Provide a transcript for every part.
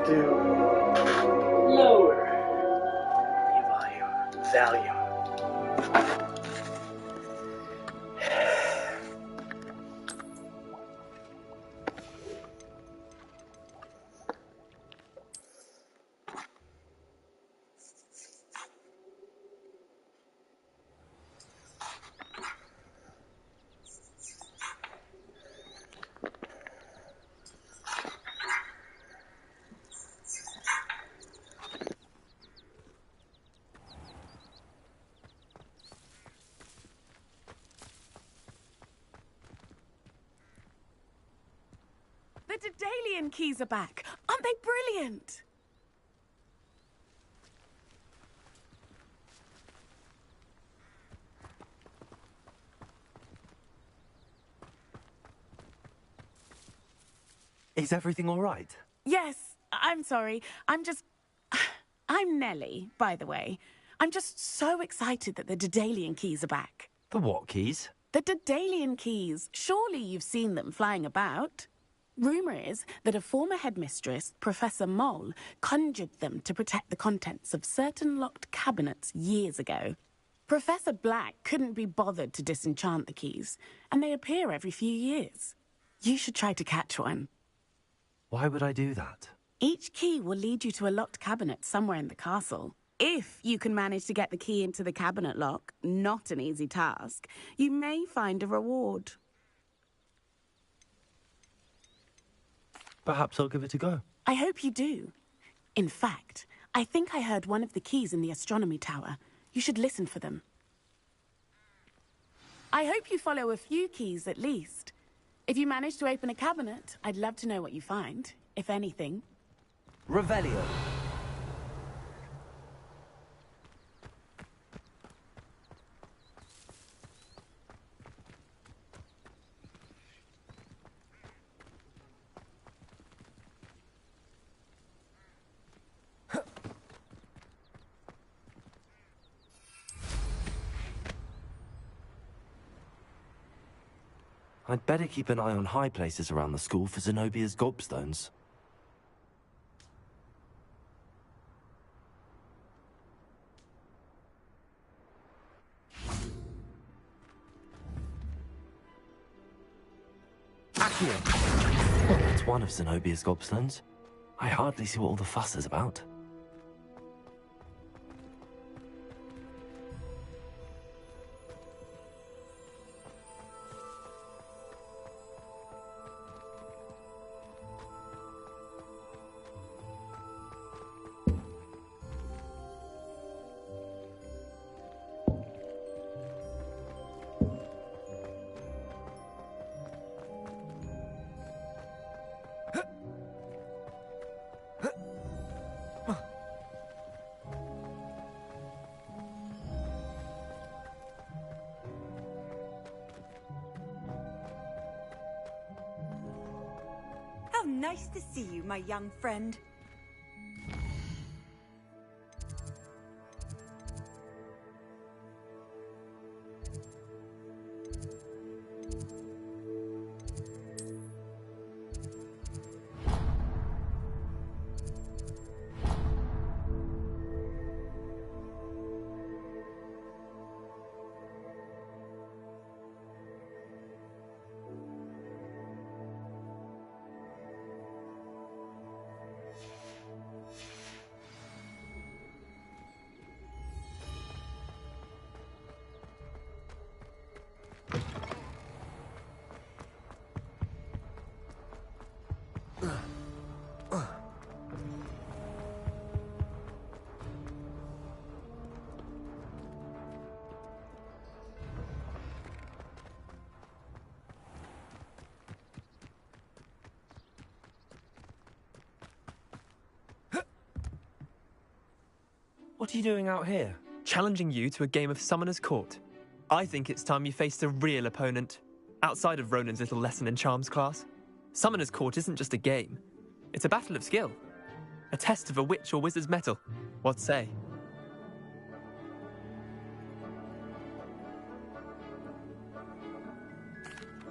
have to lower your volume. The Daedalian keys are back. Aren't they brilliant? Is everything all right? Yes, I'm sorry. I'm Nellie, by the way. I'm just so excited that the Daedalian keys are back. The what keys? The Daedalian keys. Surely you've seen them flying about. Rumour is that a former headmistress, Professor Moll, conjured them to protect the contents of certain locked cabinets years ago. Professor Black couldn't be bothered to disenchant the keys, and they appear every few years. You should try to catch one. Why would I do that? Each key will lead you to a locked cabinet somewhere in the castle. If you can manage to get the key into the cabinet lock, not an easy task, you may find a reward. Perhaps I'll give it a go. I hope you do. In fact, I think I heard one of the keys in the astronomy tower. You should listen for them. I hope you follow a few keys at least. If you manage to open a cabinet, I'd love to know what you find, if anything. Revelio. I'd better keep an eye on high places around the school for Zenobia's gobstones. Accio! Well, that's one of Zenobia's gobstones. I hardly see what all the fuss is about. How nice to see you, my young friend. What are you doing out here? Challenging you to a game of Summoner's Court. I think it's time you faced a real opponent, outside of Ronan's little lesson in charms class. Summoner's Court isn't just a game. It's a battle of skill. A test of a witch or wizard's mettle. What say?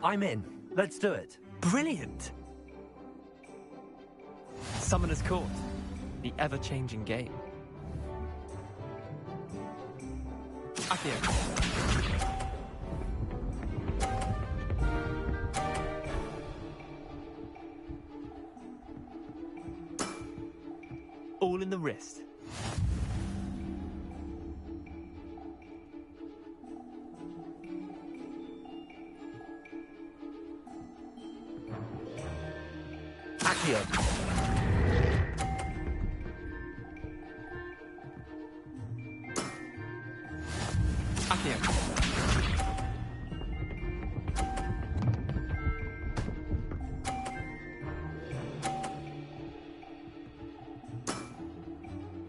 I'm in. Let's do it. Brilliant! Summoner's Court, the ever-changing game. Accio. All in the wrist. Accio. Accio.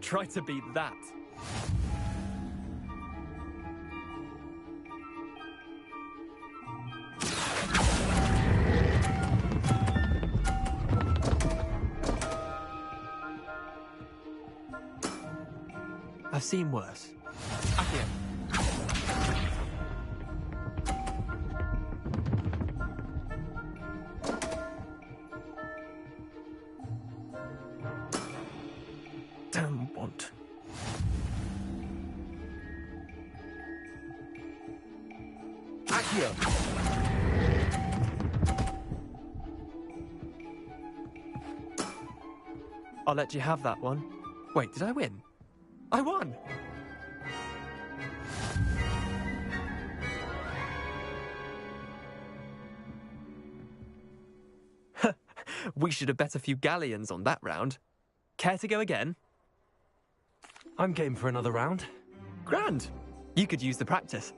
Try to beat that. I've seen worse. Accio. Damn want. Accio. I'll let you have that one. Wait, did I win? I won! We should have bet a few galleons on that round. Care to go again? I'm game for another round. Grand! You could use the practice.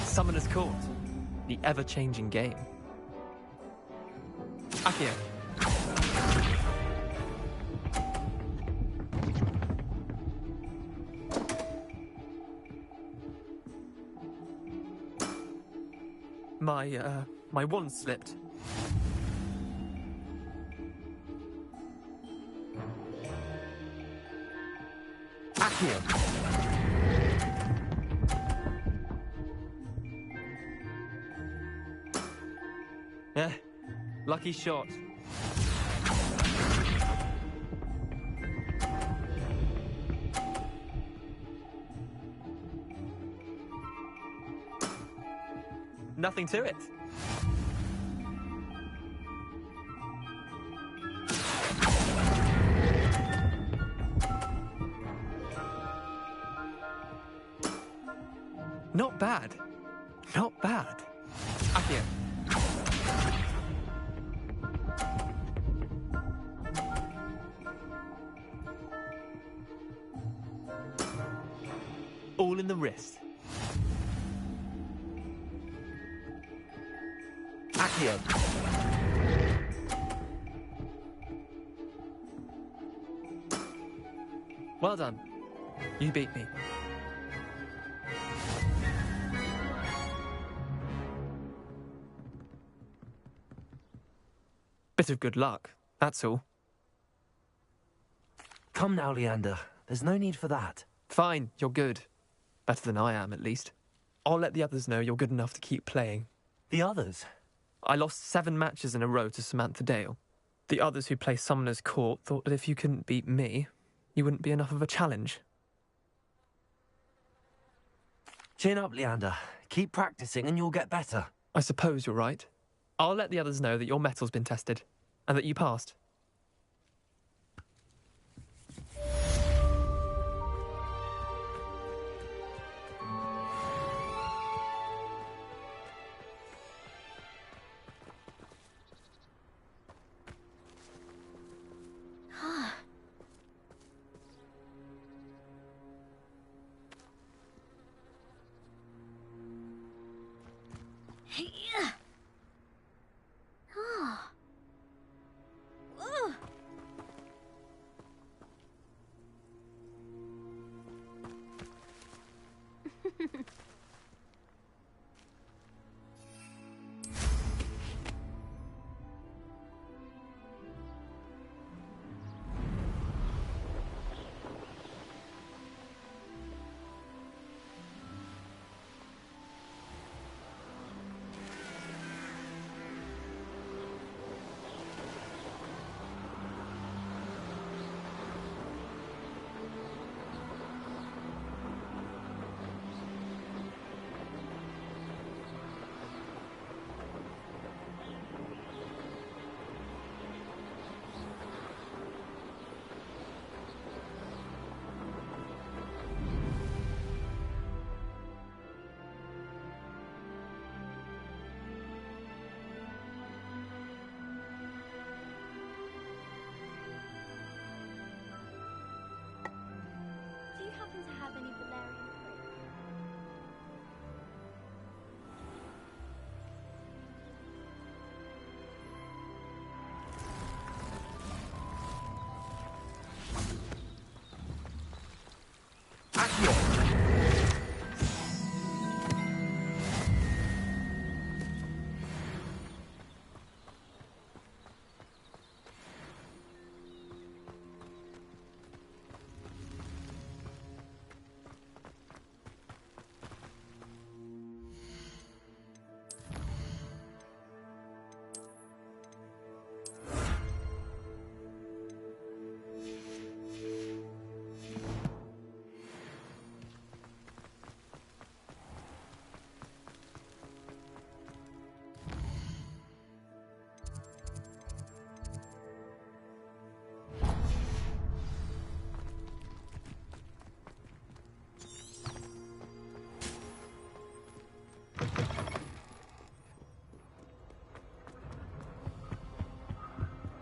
Summoner's Court, the ever-changing game. Accio. My wand slipped. Accio. Lucky shot. Nothing to it. Not bad. Not bad. Accio. All in the wrist. Accio. Well done. You beat me. Bit of good luck, that's all. Come now, Leander. There's no need for that. Fine, you're good. Better than I am, at least. I'll let the others know you're good enough to keep playing. The others? I lost 7 matches in a row to Samantha Dale. The others who play Summoner's Court thought that if you couldn't beat me, you wouldn't be enough of a challenge. Chin up, Leander. Keep practicing and you'll get better. I suppose you're right. I'll let the others know that your metal's been tested, and that you passed.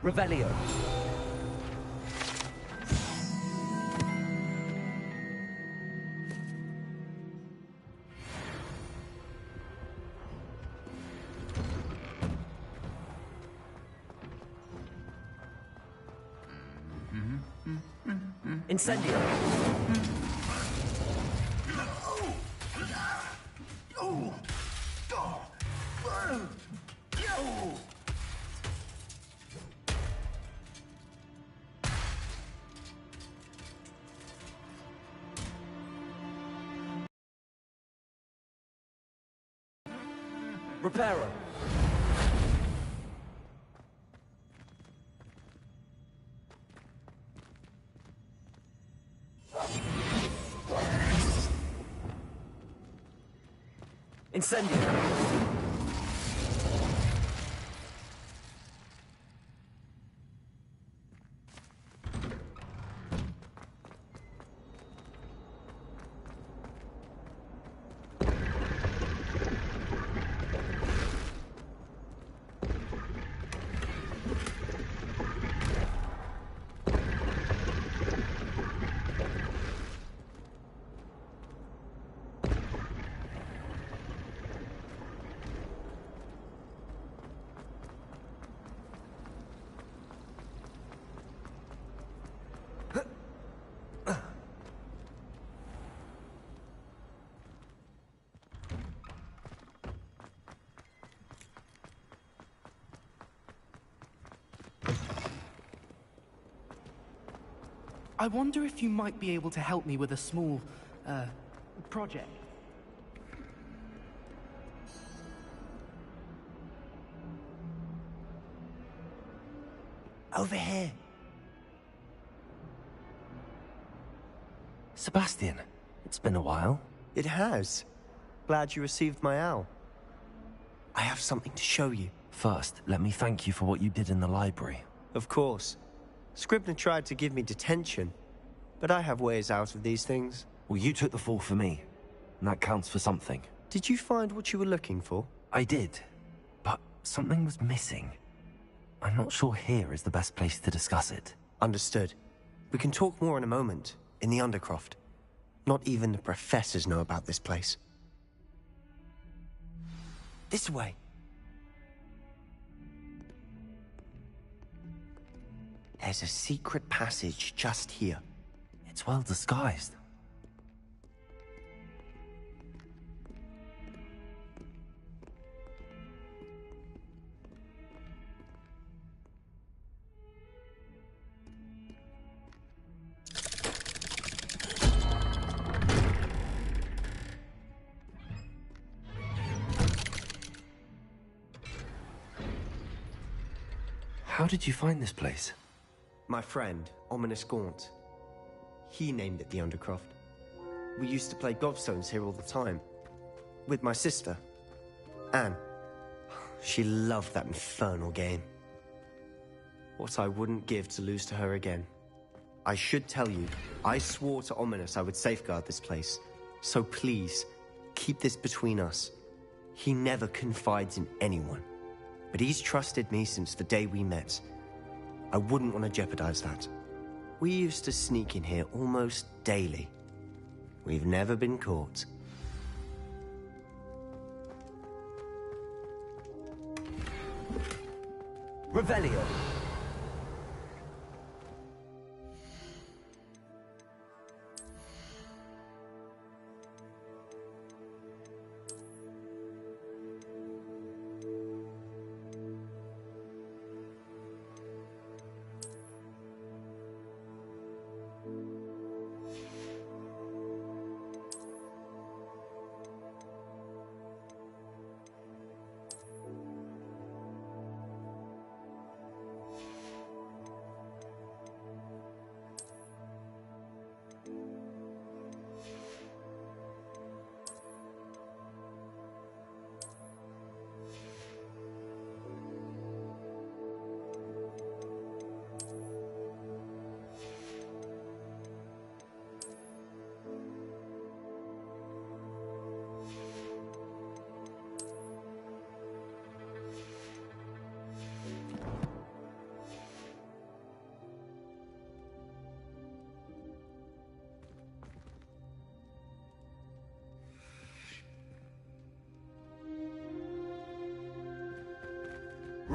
Revelio. Incendio. Reparo. Incendio. I wonder if you might be able to help me with a small, project. Over here. Sebastian, it's been a while. It has. Glad you received my owl. I have something to show you. First, let me thank you for what you did in the library. Of course. Scribner tried to give me detention, but I have ways out of these things. Well, you took the fall for me, and that counts for something. Did you find what you were looking for? I did, but something was missing. I'm not sure here is the best place to discuss it. Understood. We can talk more in a moment, in the Undercroft. Not even the professors know about this place. This way. There's a secret passage just here. It's well disguised. How did you find this place? My friend, Ominous Gaunt. He named it the Undercroft. We used to play gobstones here all the time. With my sister, Anne. She loved that infernal game. What I wouldn't give to lose to her again. I should tell you, I swore to Ominous I would safeguard this place. So please, keep this between us. He never confides in anyone. But he's trusted me since the day we met. I wouldn't want to jeopardize that. We used to sneak in here almost daily. We've never been caught. Revelio.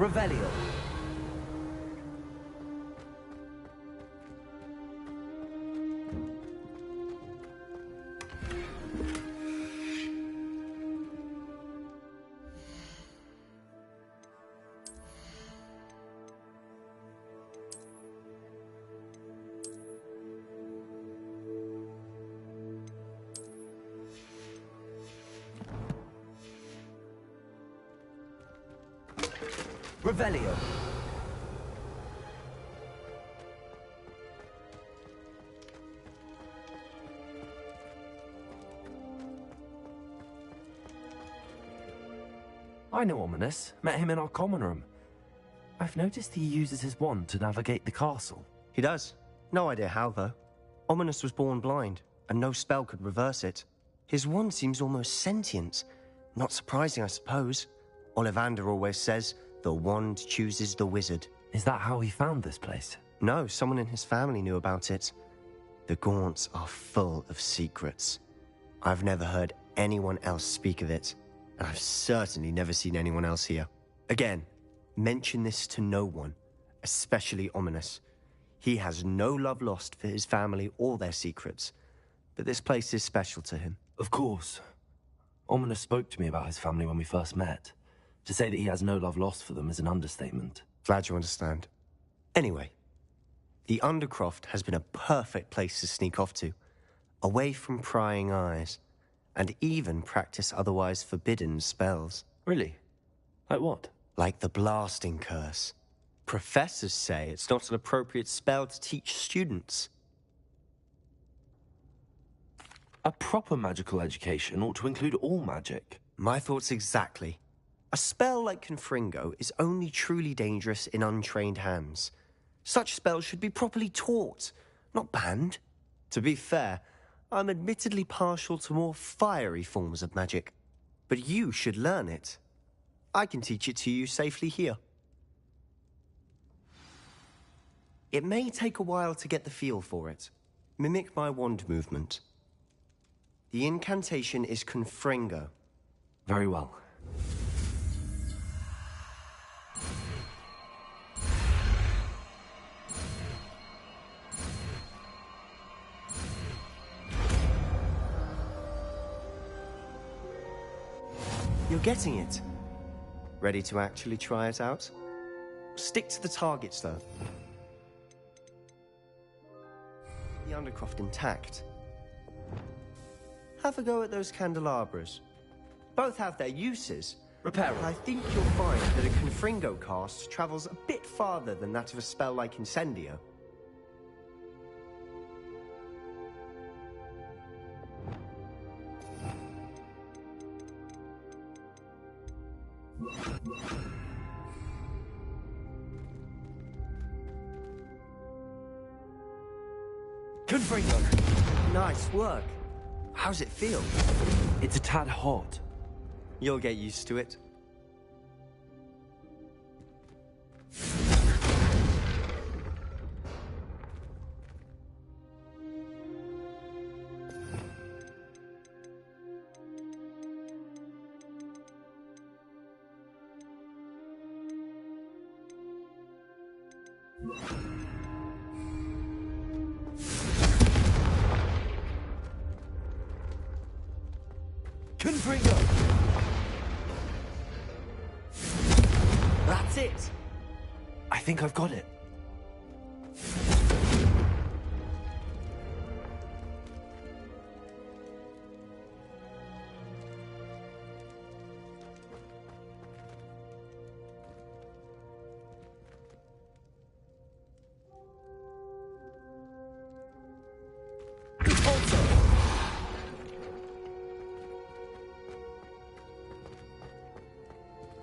Revelio. Revelio. I know Ominous. Met him in our common room. I've noticed he uses his wand to navigate the castle. He does. No idea how, though. Ominous was born blind, and no spell could reverse it. His wand seems almost sentient. Not surprising, I suppose. Ollivander always says, the wand chooses the wizard. Is that how he found this place? No, someone in his family knew about it. The Gaunts are full of secrets. I've never heard anyone else speak of it, and I've certainly never seen anyone else here. Again, mention this to no one, especially Ominous. He has no love lost for his family or their secrets, but this place is special to him. Of course. Ominous spoke to me about his family when we first met. To say that he has no love lost for them is an understatement. Glad you understand. Anyway, the Undercroft has been a perfect place to sneak off to, away from prying eyes, and even practice otherwise forbidden spells. Really? Like what? Like the blasting curse. Professors say it's not an appropriate spell to teach students. A proper magical education ought to include all magic. My thoughts exactly. A spell like Confringo is only truly dangerous in untrained hands. Such spells should be properly taught, not banned. To be fair, I'm admittedly partial to more fiery forms of magic, but you should learn it. I can teach it to you safely here. It may take a while to get the feel for it. Mimic my wand movement. The incantation is Confringo. Very well. You're getting it. Ready to actually try it out? Stick to the targets, though. The Undercroft intact. Have a go at those candelabras. Both have their uses. Repair I think you'll find that a Confringo cast travels a bit farther than that of a spell like Incendio. Confringo! Nice work. How's it feel? It's a tad hot. You'll get used to it. Confringo! That's it. I think I've got it.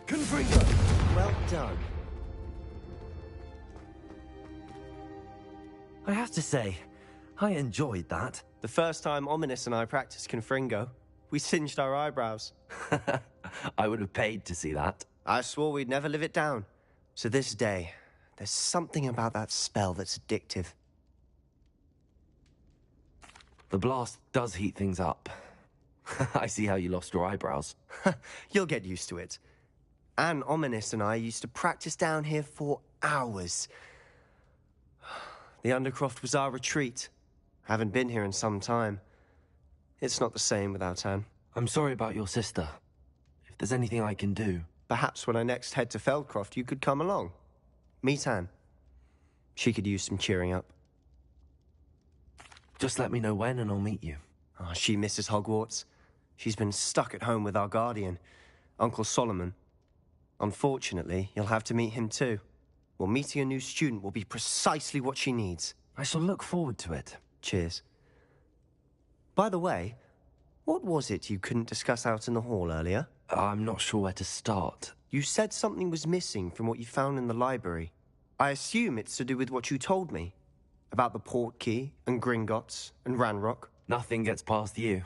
Confringo! Well done. I have to say, I enjoyed that. The first time Ominous and I practiced Confringo, we singed our eyebrows. I would have paid to see that. I swore we'd never live it down. To this day, there's something about that spell that's addictive. The blast does heat things up. I see how you lost your eyebrows. You'll get used to it. Anne, Ominous and I used to practice down here for hours. The Undercroft was our retreat. Haven't been here in some time. It's not the same without Anne. I'm sorry about your sister. If there's anything I can do... Perhaps when I next head to Feldcroft, you could come along. Meet Anne. She could use some cheering up. Just let me know when and I'll meet you. Oh, she misses Hogwarts. She's been stuck at home with our guardian, Uncle Solomon. Unfortunately, you'll have to meet him too. Well, meeting a new student will be precisely what she needs. I shall look forward to it. Cheers. By the way, what was it you couldn't discuss out in the hall earlier? I'm not sure where to start. You said something was missing from what you found in the library. I assume it's to do with what you told me. About the Portkey, and Gringotts, and Ranrock. Nothing gets past you.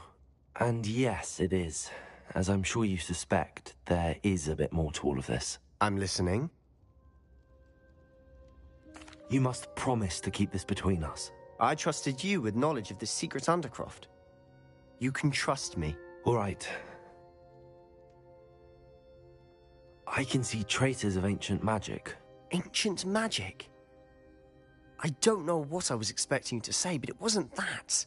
And yes, it is. As I'm sure you suspect, there is a bit more to all of this. I'm listening. You must promise to keep this between us. I trusted you with knowledge of the secret Undercroft. You can trust me. All right. I can see traces of ancient magic. Ancient magic? I don't know what I was expecting you to say, but it wasn't that.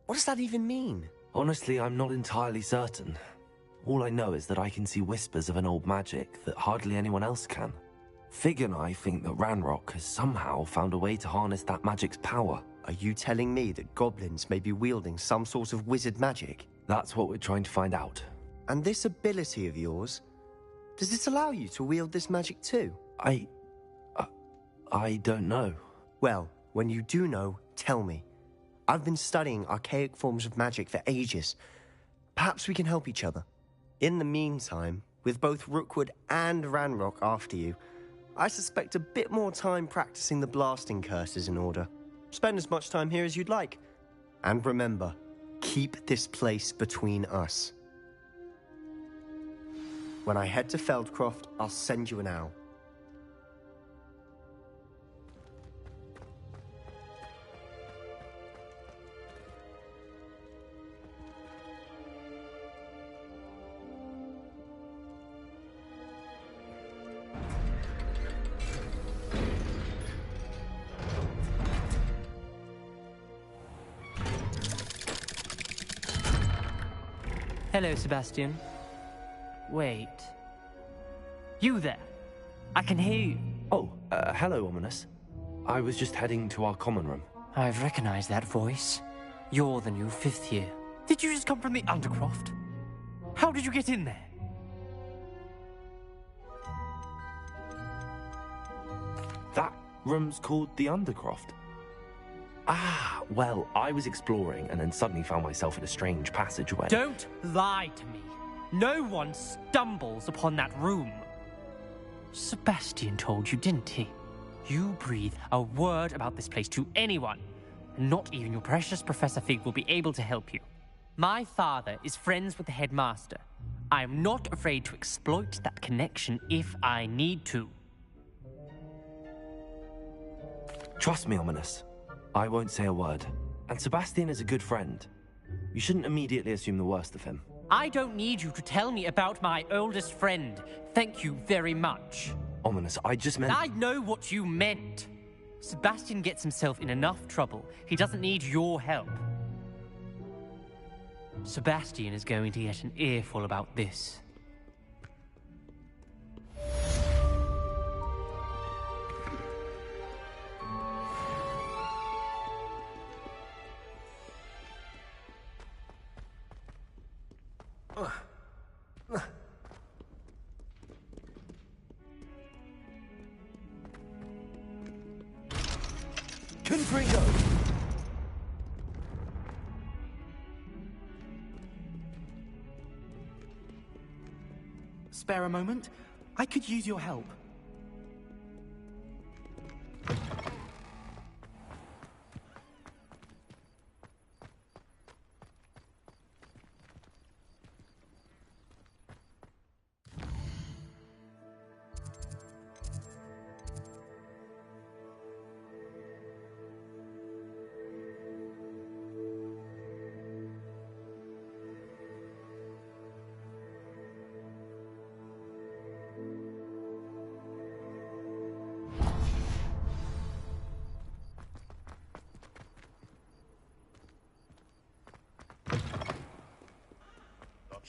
What does that even mean? Honestly, I'm not entirely certain. All I know is that I can see whispers of an old magic that hardly anyone else can. Fig and I think that Ranrock has somehow found a way to harness that magic's power. Are you telling me that goblins may be wielding some sort of wizard magic? That's what we're trying to find out. And this ability of yours, does it allow you to wield this magic too? I don't know. Well, when you do know, tell me. I've been studying archaic forms of magic for ages. Perhaps we can help each other. In the meantime, with both Rookwood and Ranrock after you, I suspect a bit more time practicing the blasting curse is in order. Spend as much time here as you'd like. And remember, keep this place between us. When I head to Feldcroft, I'll send you an owl. Hello, Sebastian. Wait. You there? I can hear you. Oh, hello, Ominous. I was just heading to our common room. I've recognized that voice. You're the new 5th year. Did you just come from the Undercroft? How did you get in there? That room's called the Undercroft. Ah, well, I was exploring and then suddenly found myself in a strange passageway. Don't lie to me. No one stumbles upon that room. Sebastian told you, didn't he? You breathe a word about this place to anyone, and not even your precious Professor Fig will be able to help you. My father is friends with the headmaster. I am not afraid to exploit that connection if I need to. Trust me, Ominous. I won't say a word. And Sebastian is a good friend. You shouldn't immediately assume the worst of him. I don't need you to tell me about my oldest friend. Thank you very much. Ominous, I just meant... I know what you meant. Sebastian gets himself in enough trouble. He doesn't need your help. Sebastian is going to get an earful about this. Confringo! Spare a moment? I could use your help.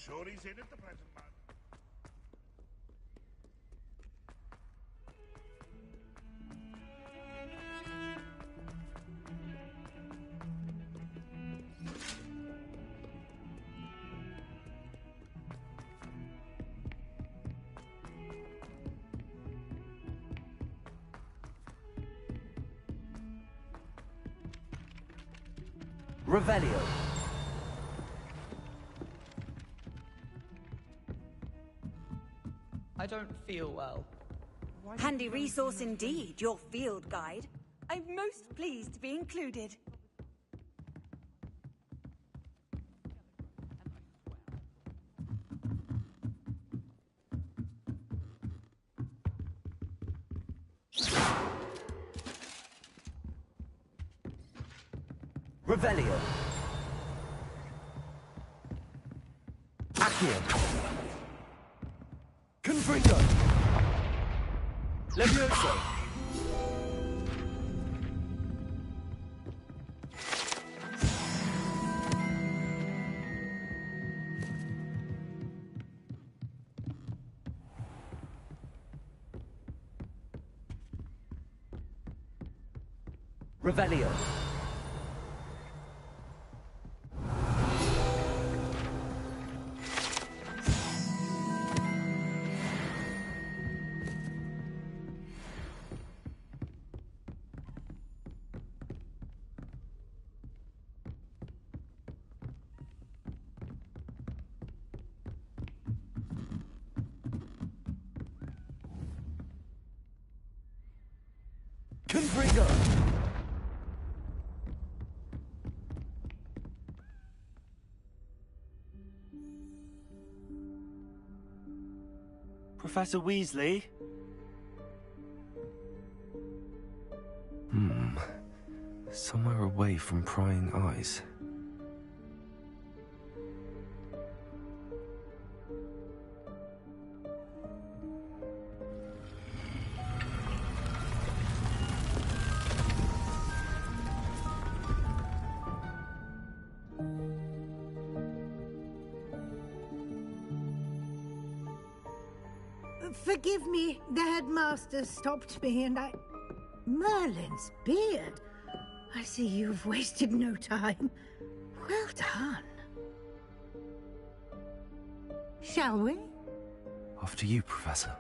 sure he's in at the present moment. Revelio. I don't feel well. Handy resource indeed, your field guide. I'm most pleased to be included. Revelio. Accio. Confringo. Levioso. Revelio. Confringo. Professor Weasley? Somewhere away from prying eyes. Forgive me, the headmaster stopped me and I... Merlin's beard. I see you've wasted no time. Well done. Shall we? After you, Professor.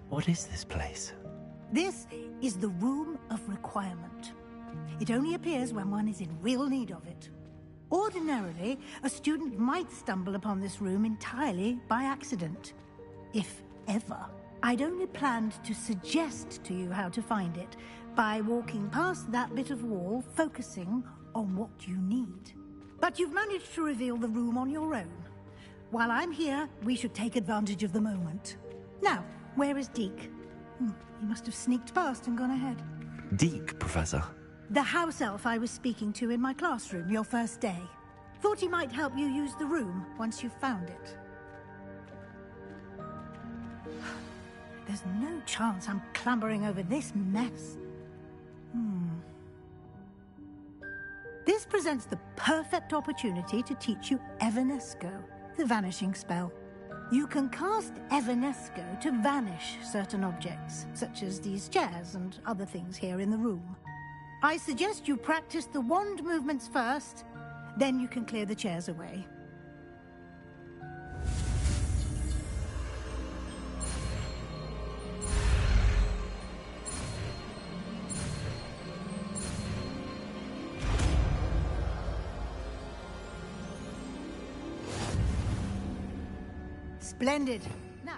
What is this place? This is the Room of Requirement. It only appears when one is in real need of it. Ordinarily, a student might stumble upon this room entirely by accident. If ever. I'd only planned to suggest to you how to find it by walking past that bit of wall, focusing on what you need. But you've managed to reveal the room on your own. While I'm here, we should take advantage of the moment. Now, where is Deke? He must have sneaked past and gone ahead. Deke, Professor. The house elf I was speaking to in my classroom your first day. Thought he might help you use the room once you've found it. There's no chance I'm clambering over this mess. This presents the perfect opportunity to teach you Evanesco, the vanishing spell. You can cast Evanesco to vanish certain objects, such as these chairs and other things here in the room. I suggest you practice the wand movements first, then you can clear the chairs away. Splendid. Now.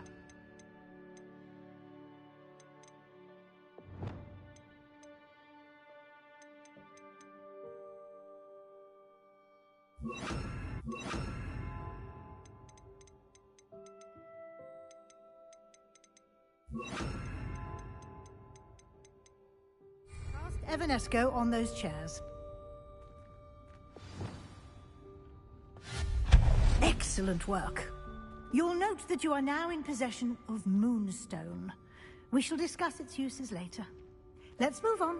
Cast Evanesco on those chairs. Excellent work. You'll note that you are now in possession of Moonstone. We shall discuss its uses later. Let's move on.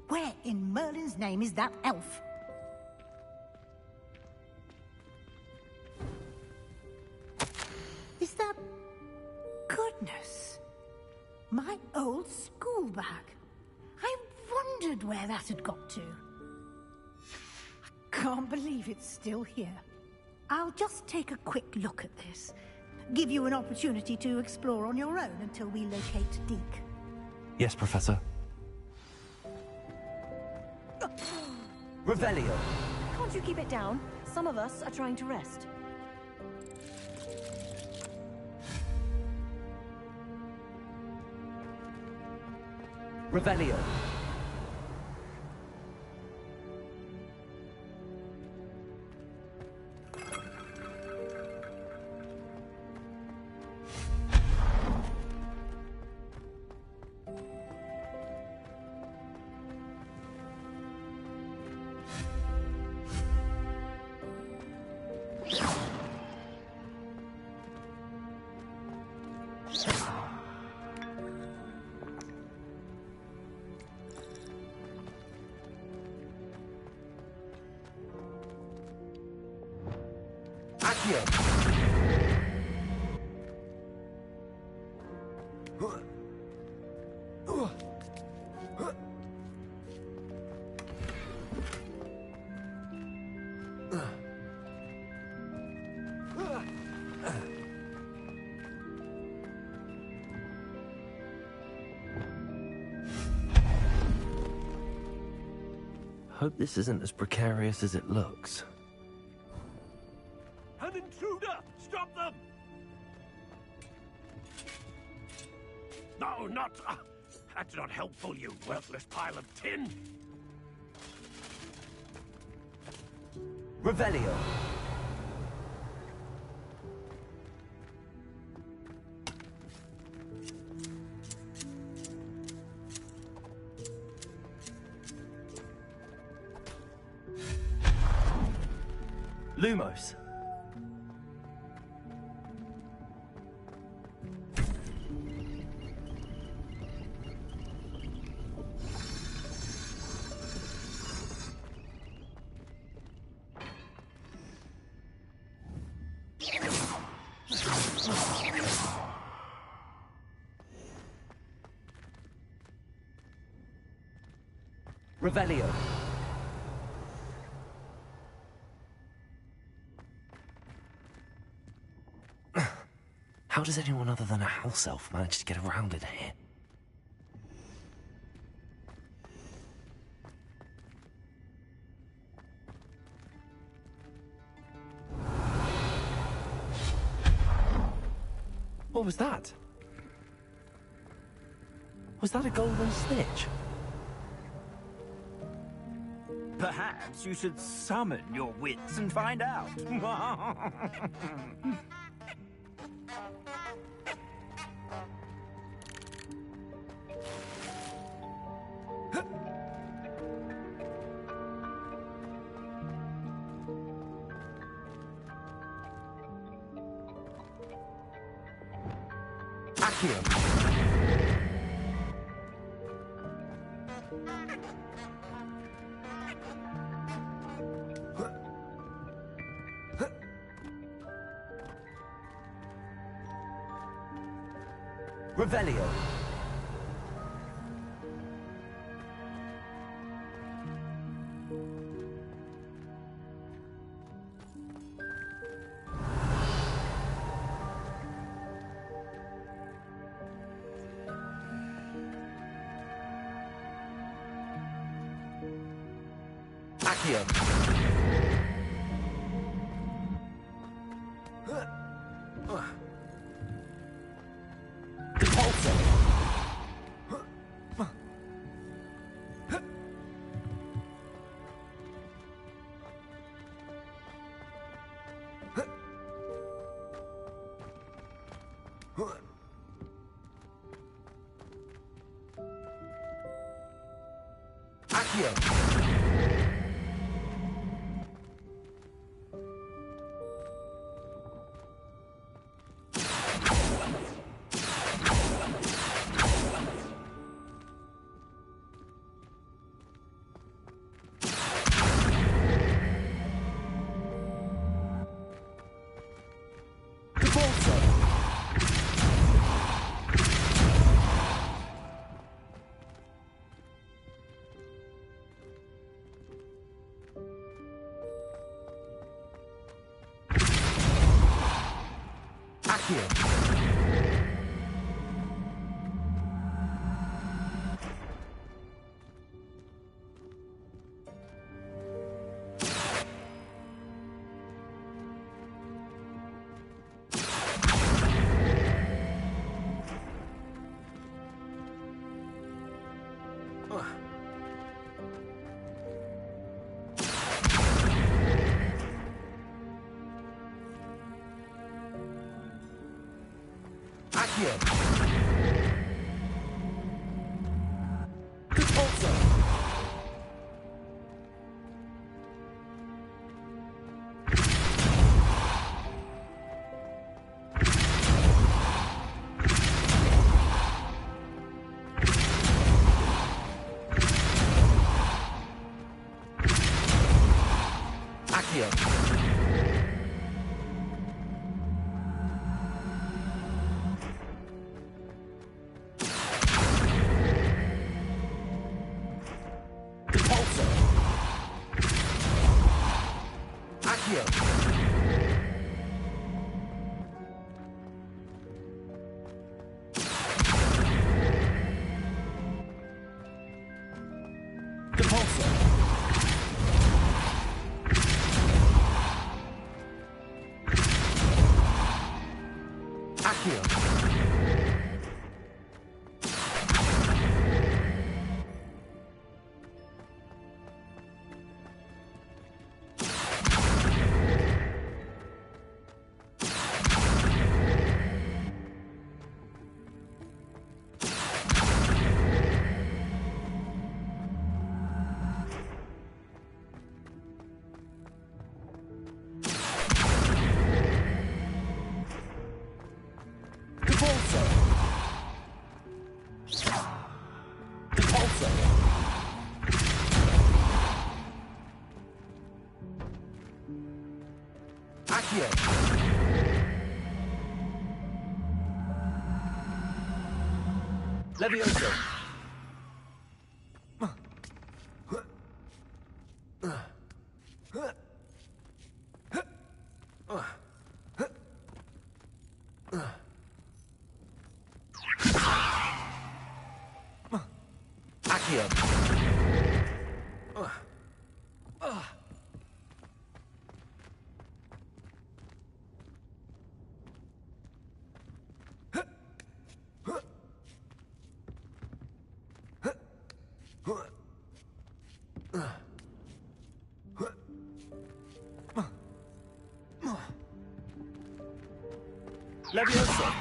Where in Merlin's name is that elf? Is that... Goodness. My old school bag. I wondered where that had got to. I can't believe it's still here. I'll just take a quick look at this. Give you an opportunity to explore on your own until we locate Deke. Yes, Professor. Revelio. Can't you keep it down? Some of us are trying to rest. Revelio. Hope this isn't as precarious as it looks. An intruder! Stop them! No, not... that's not helpful, you worthless pile of tin! Revelio. Lumos. Revelio. How does anyone other than a house elf manage to get around in here? What was that? Was that a golden snitch? Perhaps you should summon your wits and find out. Revelio. Accio. Levioso! Accio! Levioso!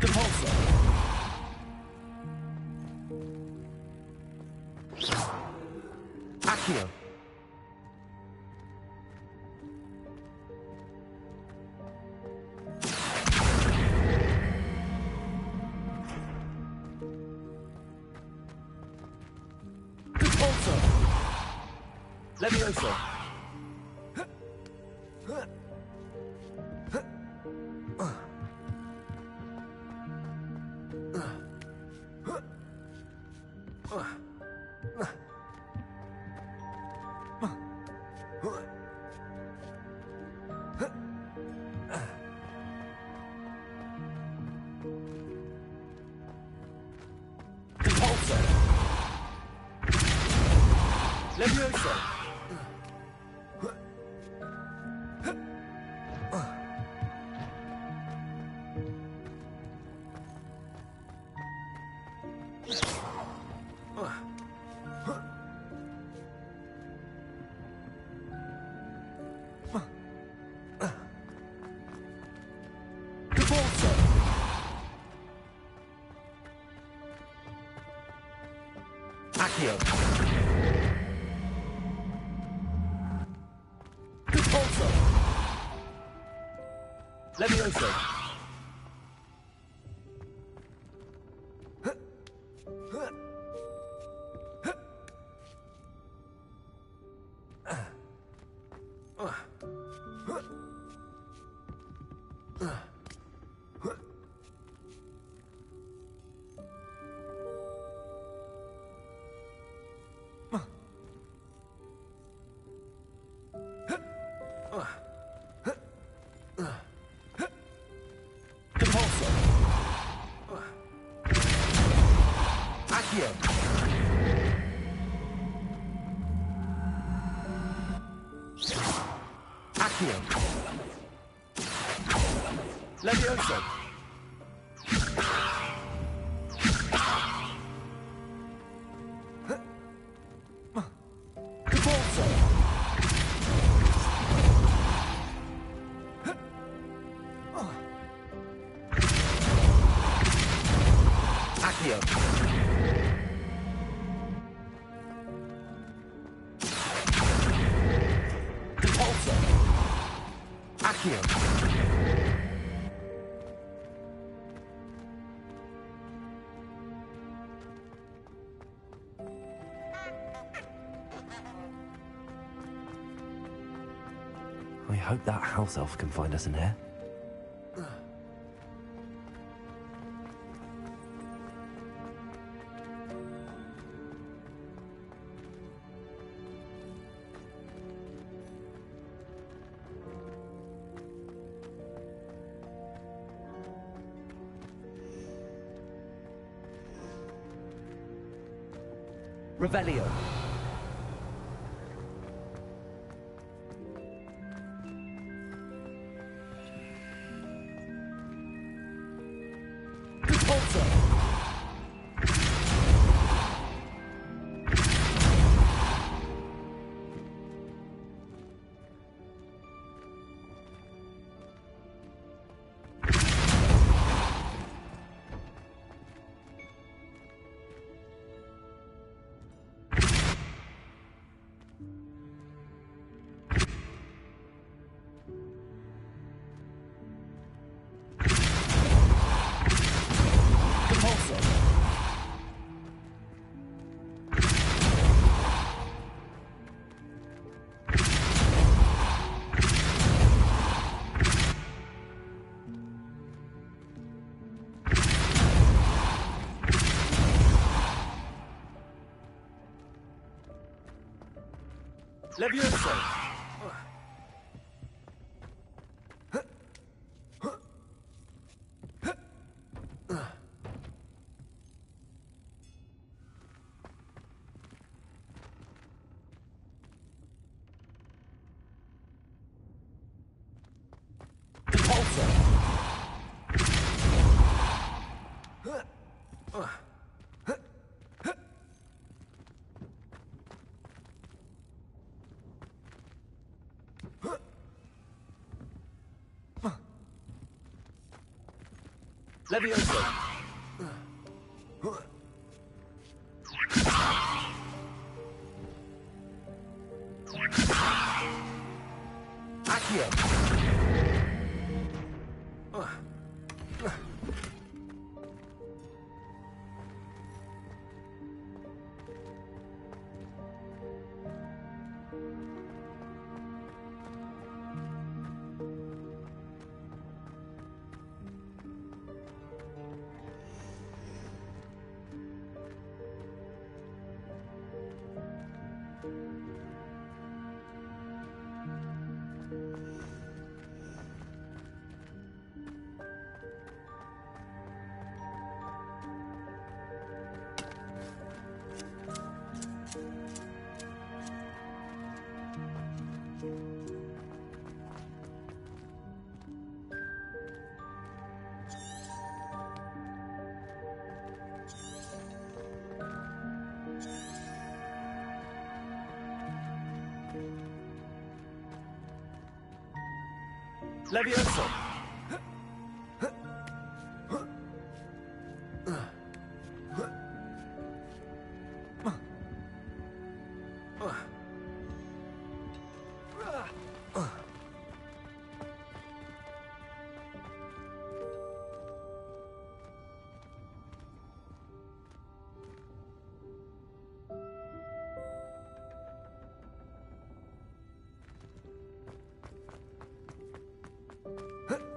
Depulso! Accio! Depulso! Levioso! Levioso! Depulso! Accio! Depulso! Levioso! Accio. Levioso. I hope that house elf can find us in here. Revelio. Levioso. Levioso. Accio. Levioso. Huh?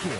you.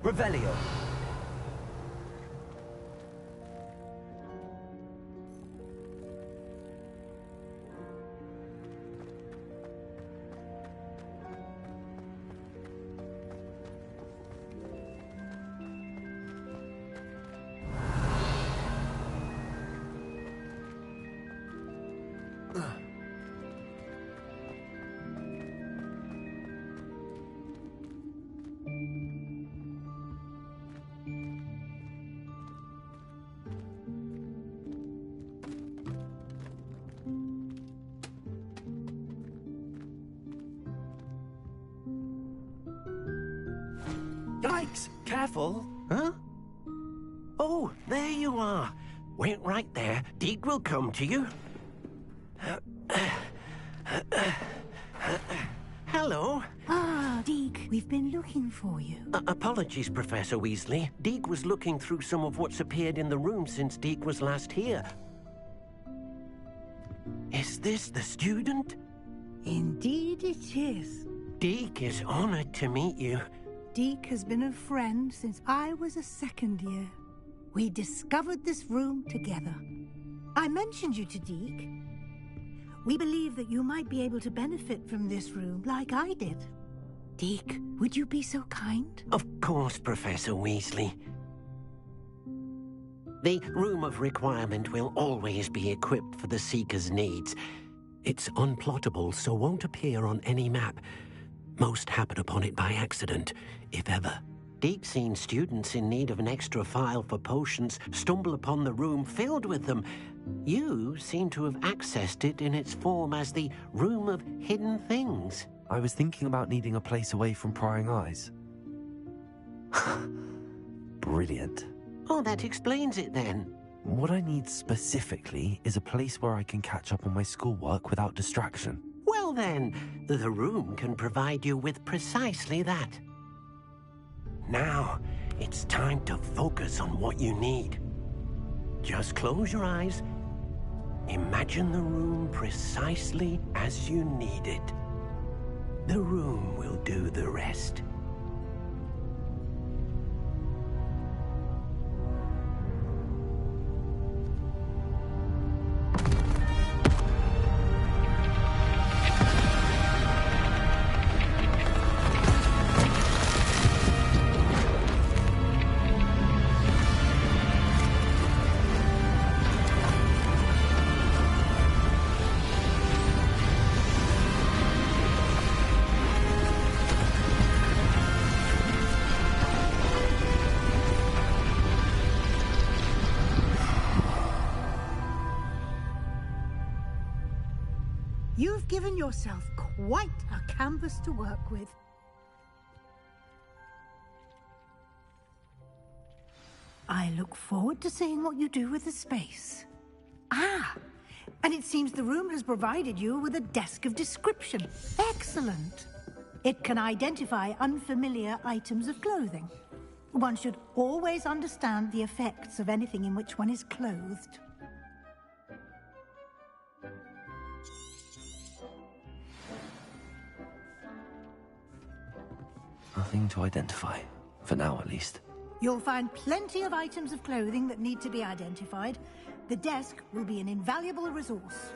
Revelio. Yikes! Careful! Huh? Oh, there you are. Wait right there. Deke will come to you. Hello. Ah, Deke, we've been looking for you. Apologies, Professor Weasley. Deke was looking through some of what's appeared in the room since Deke was last here. Is this the student? Indeed it is. Deke is honored to meet you. Deke has been a friend since I was a second year. We discovered this room together. I mentioned you to Deke. We believe that you might be able to benefit from this room like I did. Deke, would you be so kind? Of course, Professor Weasley. The Room of Requirement will always be equipped for the Seeker's needs. It's unplottable, so won't appear on any map. Most happen upon it by accident, if ever. Deke's seen students in need of an extra file for potions stumble upon the room filled with them. You seem to have accessed it in its form as the Room of Hidden Things. I was thinking about needing a place away from prying eyes. Brilliant. Oh, that explains it then. What I need specifically is a place where I can catch up on my schoolwork without distraction. Well then, the room can provide you with precisely that. Now, it's time to focus on what you need. Just close your eyes. Imagine the room precisely as you need it. The room will do the rest. You've given yourself quite a canvas to work with. I look forward to seeing what you do with the space. Ah, and it seems the room has provided you with a desk of description. Excellent. It can identify unfamiliar items of clothing. One should always understand the effects of anything in which one is clothed. Nothing to identify, for now at least. You'll find plenty of items of clothing that need to be identified. The desk will be an invaluable resource.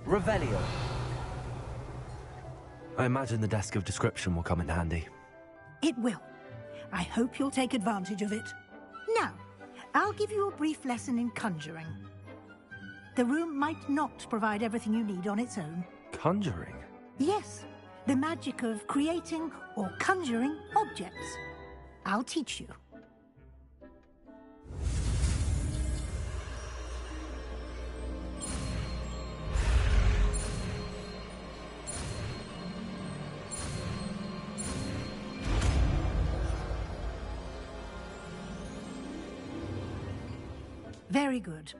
Revelio. I imagine the desk of description will come in handy. It will. I hope you'll take advantage of it. Now, I'll give you a brief lesson in conjuring. The room might not provide everything you need on its own. Conjuring? Yes, the magic of creating or conjuring objects. I'll teach you. Very good.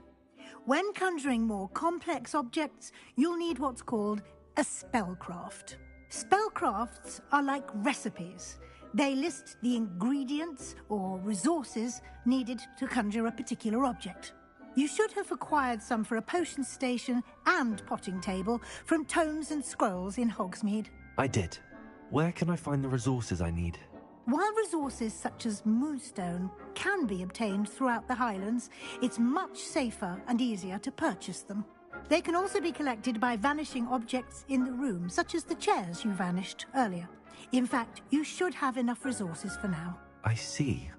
When conjuring more complex objects, you'll need what's called a spellcraft. Spellcrafts are like recipes. They list the ingredients or resources needed to conjure a particular object. You should have acquired some for a potion station and potting table from tomes and scrolls in Hogsmeade. I did. Where can I find the resources I need? While resources such as moonstone can be obtained throughout the Highlands, it's much safer and easier to purchase them. They can also be collected by vanishing objects in the room, such as the chairs you vanished earlier. In fact, you should have enough resources for now. I see.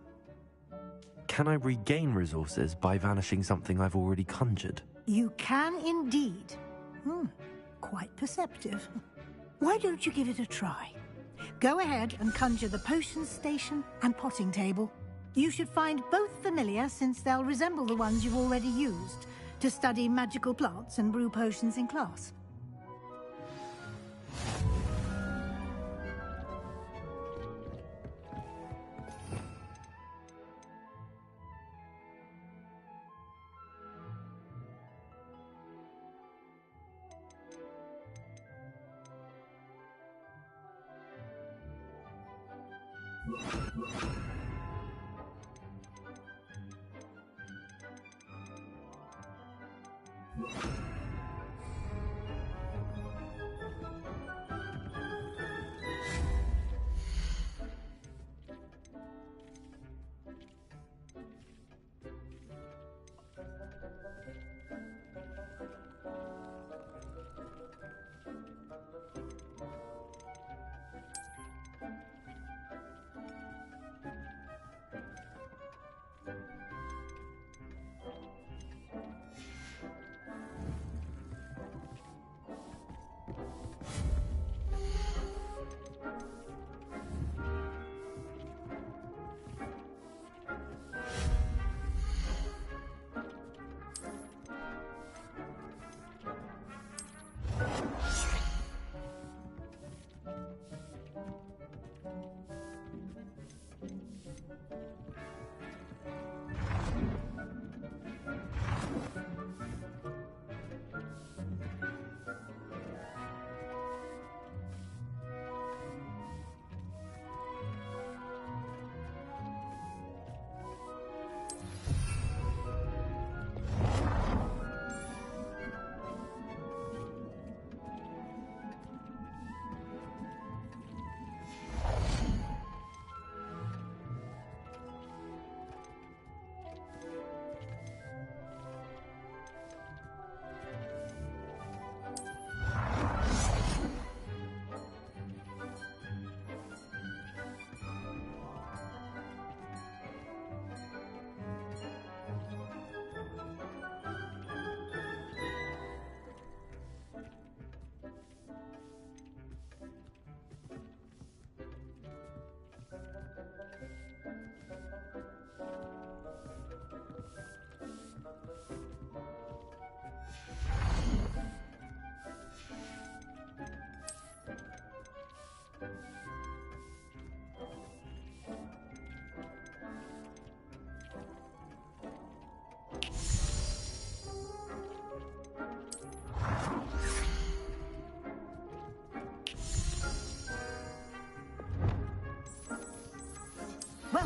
Can I regain resources by vanishing something I've already conjured? You can indeed. Quite perceptive. Why don't you give it a try? Go ahead and conjure the potion station and potting table. You should find both familiar, since they'll resemble the ones you've already used to study magical plants and brew potions in class.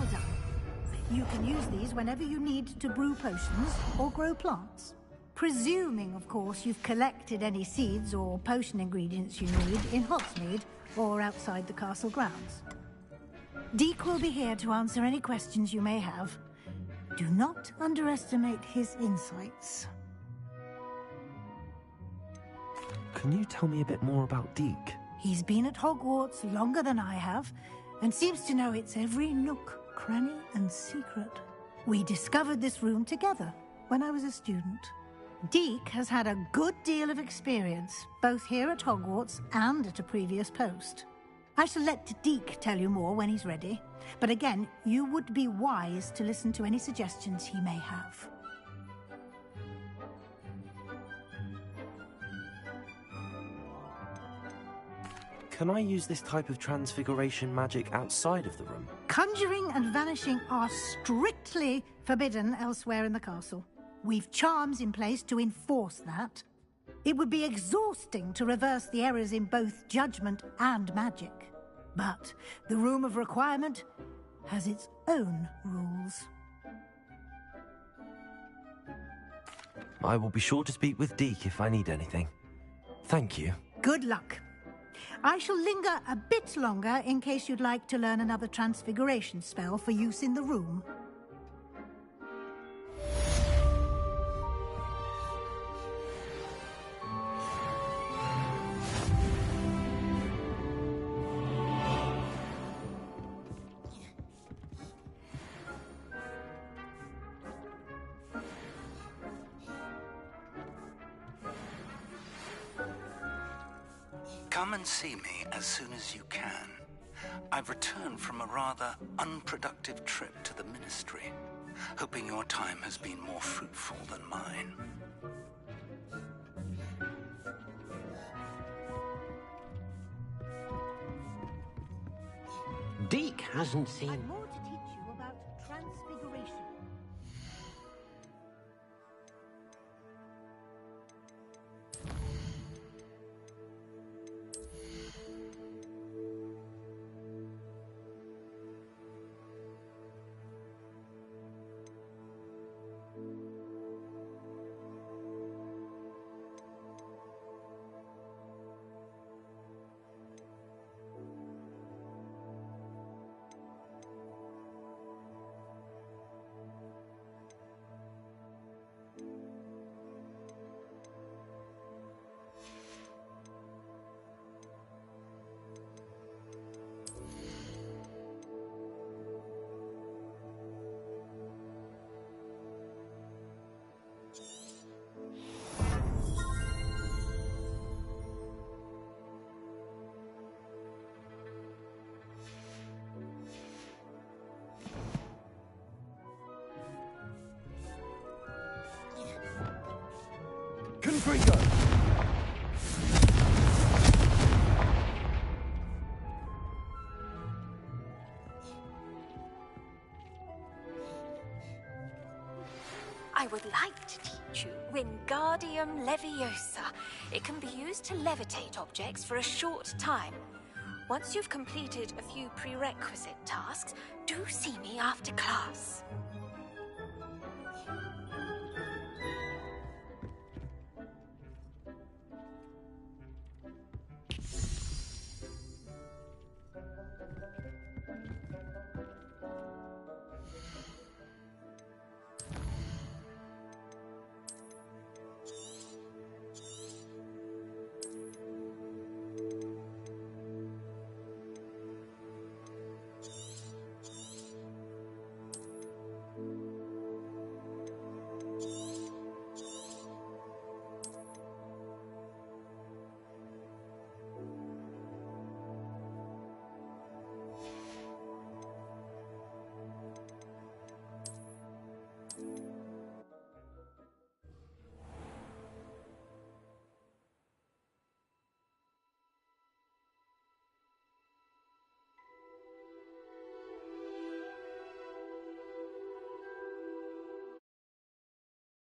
Well done. You can use these whenever you need to brew potions or grow plants. Presuming, of course, you've collected any seeds or potion ingredients you need in Hogsmeade or outside the castle grounds. Deek will be here to answer any questions you may have. Do not underestimate his insights. Can you tell me a bit more about Deke? He's been at Hogwarts longer than I have, and seems to know its every nook, cranny, and secret. We discovered this room together when I was a student. Deke has had a good deal of experience, both here at Hogwarts and at a previous post. I shall let Deke tell you more when he's ready, but again, you would be wise to listen to any suggestions he may have. Can I use this type of transfiguration magic outside of the room? Conjuring and vanishing are strictly forbidden elsewhere in the castle. We've charms in place to enforce that. It would be exhausting to reverse the errors in both judgment and magic. But the Room of Requirement has its own rules. I will be sure to speak with Deke if I need anything. Thank you. Good luck. I shall linger a bit longer in case you'd like to learn another transfiguration spell for use in the room. Come and see me as soon as you can. I've returned from a rather unproductive trip to the Ministry, hoping your time has been more fruitful than mine. Deke hasn't seen... I've more to teach you about transfiguration. Confringo! I would like to teach you Wingardium Leviosa. It can be used to levitate objects for a short time. Once you've completed a few prerequisite tasks, do see me after class.